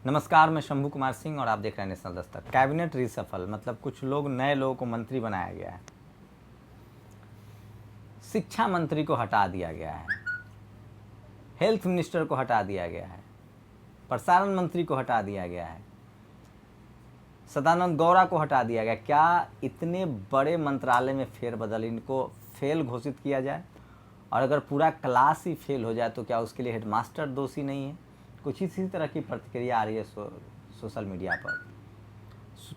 नमस्कार, मैं शंभू कुमार सिंह और आप देख रहे हैं नेशनल दस्तक। कैबिनेट रीसफल मतलब कुछ नए लोगों को मंत्री बनाया गया है। शिक्षा मंत्री को हटा दिया गया है, हेल्थ मिनिस्टर को हटा दिया गया है, प्रसारण मंत्री को हटा दिया गया है, सदानंद गौड़ा को हटा दिया गया। क्या इतने बड़े मंत्रालय में फेरबदल, इनको फेल घोषित किया जाए? और अगर पूरा क्लास ही फेल हो जाए तो क्या उसके लिए हेडमास्टर दोषी नहीं है? कुछ इसी तरह की प्रतिक्रिया आ रही है सोशल मीडिया पर।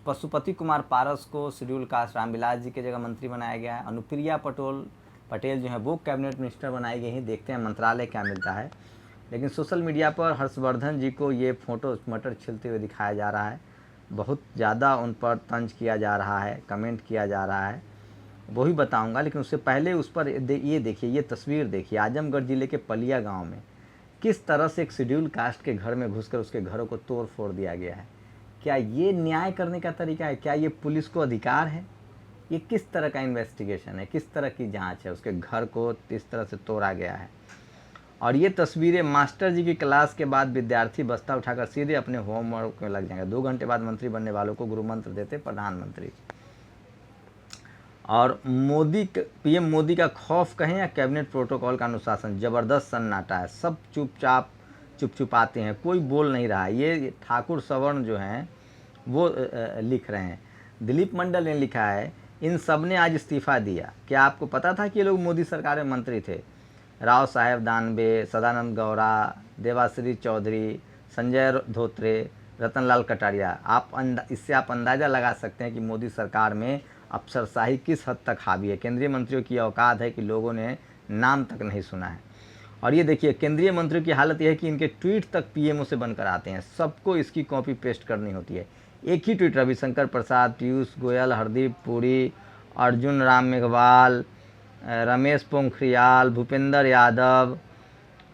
पशुपति कुमार पारस को शेड्यूल कास्ट रामविलास जी की जगह मंत्री बनाया गया है। अनुप्रिया पटेल जो है वो कैबिनेट मिनिस्टर बनाई गई हैं। देखते हैं मंत्रालय क्या मिलता है। लेकिन सोशल मीडिया पर हर्षवर्धन जी को ये फ़ोटो मटर छिलते हुए दिखाया जा रहा है। बहुत ज़्यादा उन पर तंज किया जा रहा है, कमेंट किया जा रहा है, वही बताऊंगा। लेकिन उससे पहले उस पर ये देखिए, ये तस्वीर देखिए। आजमगढ़ ज़िले के पलिया गांव में किस तरह से एक शेड्यूल कास्ट के घर में घुसकर उसके घरों को तोड़ फोड़ दिया गया है। क्या ये न्याय करने का तरीका है? क्या ये पुलिस को अधिकार है? ये किस तरह का इन्वेस्टिगेशन है, किस तरह की जांच है? उसके घर को किस तरह से तोड़ा गया है। और ये तस्वीरें मास्टर जी की क्लास के बाद विद्यार्थी बस्ता उठाकर सीधे अपने होमवर्क में लग जाएंगे। 2 घंटे बाद मंत्री बनने वालों को गुरु मंत्र देते प्रधानमंत्री। और पीएम मोदी का खौफ कहें या कैबिनेट प्रोटोकॉल का अनुशासन, ज़बरदस्त सन्नाटा है। सब चुपचाप हैं, कोई बोल नहीं रहा है। ये ठाकुर सवर्ण जो हैं वो लिख रहे हैं। दिलीप मंडल ने लिखा है, इन सब ने आज इस्तीफ़ा दिया। क्या आपको पता था कि ये लोग मोदी सरकार में मंत्री थे? राव साहेब दानवे, सदानंद गौड़ा, देवाश्री चौधरी, संजय धोत्रे, रतनलाल कटारिया। इससे आप अंदाज़ा लगा सकते हैं कि मोदी सरकार में अफसरशाही किस हद तक हावी है। केंद्रीय मंत्रियों की औकात है कि लोगों ने नाम तक नहीं सुना है। और ये देखिए, केंद्रीय मंत्रियों की हालत यह है कि इनके ट्वीट तक पीएमओ से बनकर आते हैं। सबको इसकी कॉपी पेस्ट करनी होती है। एक ही ट्वीट रविशंकर प्रसाद, पीयूष गोयल, हरदीप पुरी, अर्जुन राम मेघवाल, रमेश पोखरियाल, भूपेंद्र यादव,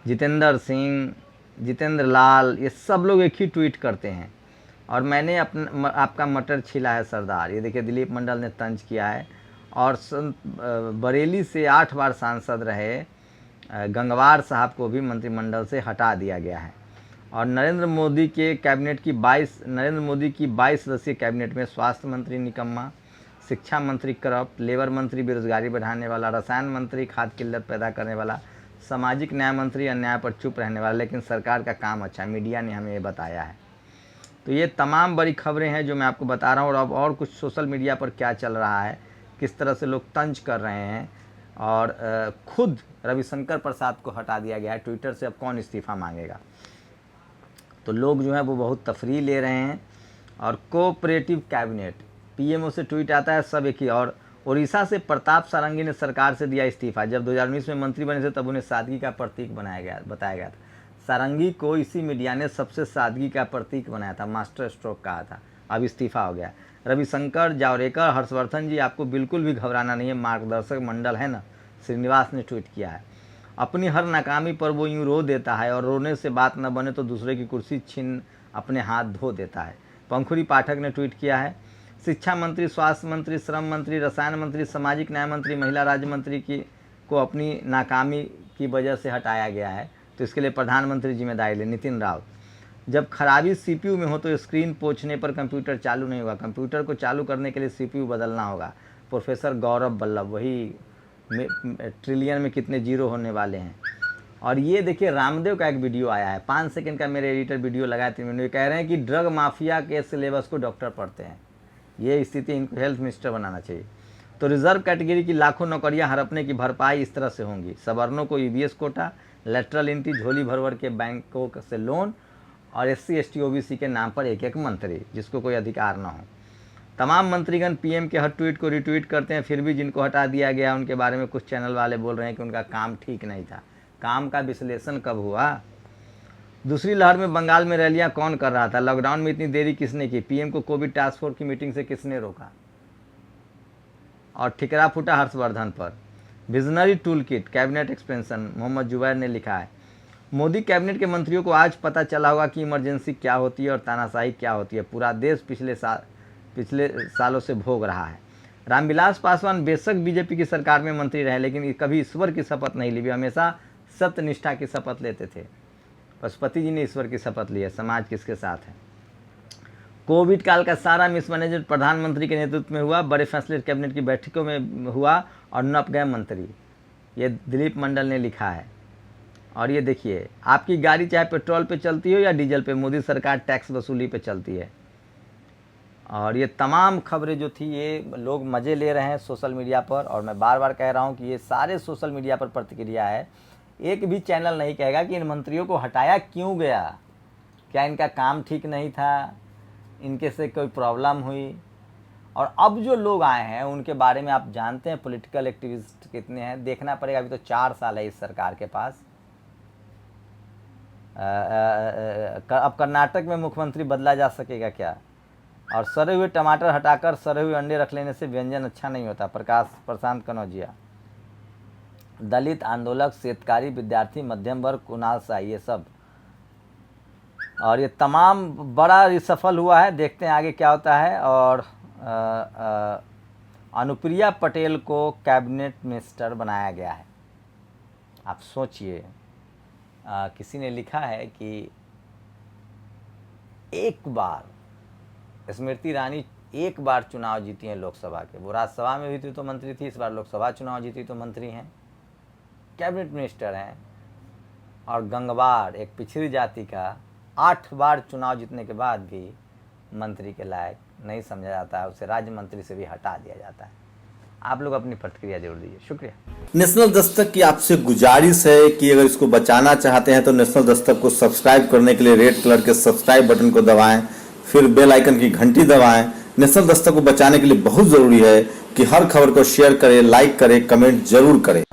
जितेंद्र सिंह, जितेंद्र लाल, ये सब लोग एक ही ट्वीट करते हैं। और मैंने आपका मटर छिला है सरदार, ये देखिए दिलीप मंडल ने तंज किया है। और बरेली से 8 बार सांसद रहे गंगवार साहब को भी मंत्रिमंडल से हटा दिया गया है। और नरेंद्र मोदी की 22 सदस्यीय कैबिनेट में स्वास्थ्य मंत्री निकम्मा, शिक्षा मंत्री करप्ट, लेबर मंत्री बेरोजगारी बढ़ाने वाला, रसायन मंत्री खाद किल्लत पैदा करने वाला, सामाजिक न्याय मंत्री अन्याय पर चुप रहने वाला। लेकिन सरकार का काम अच्छा है, मीडिया ने हमें ये बताया है। तो ये तमाम बड़ी खबरें हैं जो मैं आपको बता रहा हूँ। और अब और कुछ सोशल मीडिया पर क्या चल रहा है, किस तरह से लोग तंज कर रहे हैं। और खुद रविशंकर प्रसाद को हटा दिया गया है ट्विटर से। अब कौन इस्तीफ़ा मांगेगा? तो लोग जो है वो बहुत तफरीह ले रहे हैं। और कोऑपरेटिव कैबिनेट, पीएमओ से ट्वीट आता है सब एक ही। और उड़ीसा से प्रताप सारंगी ने सरकार से दिया इस्तीफ़ा। जब 2019 में मंत्री बने थे तब उन्हें सादगी का प्रतीक बताया गया था। सारंगी को इसी मीडिया ने सबसे सादगी का प्रतीक बनाया था, मास्टर स्ट्रोक कहा था। अब इस्तीफ़ा हो गया। रविशंकर, जावड़ेकर, हर्षवर्धन जी, आपको बिल्कुल भी घबराना नहीं है। मार्गदर्शक मंडल है ना, श्रीनिवास ने ट्वीट किया है। अपनी हर नाकामी पर वो यूँ रो देता है और रोने से बात न बने तो दूसरे की कुर्सी छीन अपने हाथ धो देता है। पंखुड़ी पाठक ने ट्वीट किया है। शिक्षा मंत्री, स्वास्थ्य मंत्री, श्रम मंत्री, रसायन मंत्री, सामाजिक न्याय मंत्री, महिला राज्य मंत्री को अपनी नाकामी की वजह से हटाया गया है। तो इसके लिए प्रधानमंत्री जिम्मेदारी ले। नितिन राउत, जब खराबी सीपीयू में हो तो स्क्रीन पोंछने पर कंप्यूटर चालू नहीं होगा, कंप्यूटर को चालू करने के लिए सीपीयू बदलना होगा। प्रोफेसर गौरव बल्लभ, वही ट्रिलियन में कितने जीरो होने वाले हैं। और ये देखिए, रामदेव का एक वीडियो आया है, 5 सेकंड का मेरे एडिटर वीडियो लगाए 3 मिनट। कह रहे हैं कि ड्रग माफिया के सिलेबस को डॉक्टर पढ़ते हैं। ये स्थिति इनको हेल्थ मिनिस्टर बनाना चाहिए। तो रिजर्व कैटेगरी की लाखों नौकरियां हड़पने की भरपाई इस तरह से होंगी। सवर्णों को ईबीएस कोटा, लेटरल एंट्री, झोली भर के बैंकों से लोन, और SC ST OBC के नाम पर एक मंत्री जिसको कोई अधिकार ना हो। तमाम मंत्रीगण पीएम के हर ट्वीट को रिट्वीट करते हैं। फिर भी जिनको हटा दिया गया उनके बारे में कुछ चैनल वाले बोल रहे हैं कि उनका काम ठीक नहीं था। काम का विश्लेषण कब हुआ? दूसरी लहर में बंगाल में रैलियां कौन कर रहा था? लॉकडाउन में इतनी देरी किसने की? पीएम को कोविड टास्क फोर्स की मीटिंग से किसने रोका? और ठिकरा फूटा हर्षवर्धन पर। Visionary tool kit, cabinet expansion, Mohammed Zubair ने लिखा है। मोदी कैबिनेट के मंत्रियों को आज पता चला होगा कि इमरजेंसी क्या होती है और तानाशाही क्या होती है। पूरा देश पिछले सालों से भोग रहा है। रामविलास पासवान बेशक बीजेपी की सरकार में मंत्री रहे, लेकिन कभी ईश्वर की शपथ नहीं ली। वे हमेशा सत्यनिष्ठा की शपथ लेते थे। पशुपति जी ने ईश्वर की शपथ ली है। समाज किसके साथ है? कोविड काल का सारा मिसमैनेजमेंट प्रधानमंत्री के नेतृत्व में हुआ, बड़े फैसले कैबिनेट की बैठकों में हुआ और नप गए मंत्री। ये दिलीप मंडल ने लिखा है। और ये देखिए, आपकी गाड़ी चाहे पेट्रोल पे चलती हो या डीजल पे, मोदी सरकार टैक्स वसूली पे चलती है। और ये तमाम खबरें जो थी ये लोग मज़े ले रहे हैं सोशल मीडिया पर, और मैं बार बार कह रहा हूँ कि ये सारे सोशल मीडिया पर प्रतिक्रिया है। एक भी चैनल नहीं कहेगा कि इन मंत्रियों को हटाया क्यों गया, क्या इनका काम ठीक नहीं था, इनके से कोई प्रॉब्लम हुई। और अब जो लोग आए हैं उनके बारे में आप जानते हैं पॉलिटिकल एक्टिविस्ट कितने हैं, देखना पड़ेगा। अभी तो 4 साल है इस सरकार के पास। अब कर्नाटक में मुख्यमंत्री बदला जा सकेगा क्या? और सड़े हुए टमाटर हटाकर सड़े हुए अंडे रख लेने से व्यंजन अच्छा नहीं होता। प्रशांत कनौजिया। दलित आंदोलक, शेतकारी, विद्यार्थी, मध्यम वर्ग, कुणाल शाह, ये सब। और ये तमाम बड़ा रिसफल हुआ है, देखते हैं आगे क्या होता है। और अनुप्रिया पटेल को कैबिनेट मिनिस्टर बनाया गया है। आप सोचिए, किसी ने लिखा है कि एक बार स्मृति ईरानी एक बार चुनाव जीती हैं लोकसभा के, वो राज्यसभा में भी थी तो मंत्री थी, इस बार लोकसभा चुनाव जीती तो मंत्री हैं, कैबिनेट मिनिस्टर हैं। और गंगवार एक पिछड़ी जाति का 8 बार चुनाव जीतने के बाद भी मंत्री के लायक नहीं समझा जाता है, उसे राज्य मंत्री से भी हटा दिया जाता है। आप लोग अपनी प्रतिक्रिया जरूर दीजिए। शुक्रिया। नेशनल दस्तक की आपसे गुजारिश है कि अगर इसको बचाना चाहते हैं तो नेशनल दस्तक को सब्सक्राइब करने के लिए रेड कलर के सब्सक्राइब बटन को दबाएं, फिर बेल आइकन की घंटी दबाएं। नेशनल दस्तक को बचाने के लिए बहुत जरूरी है कि हर खबर को शेयर करें, लाइक करें, कमेंट जरूर करें।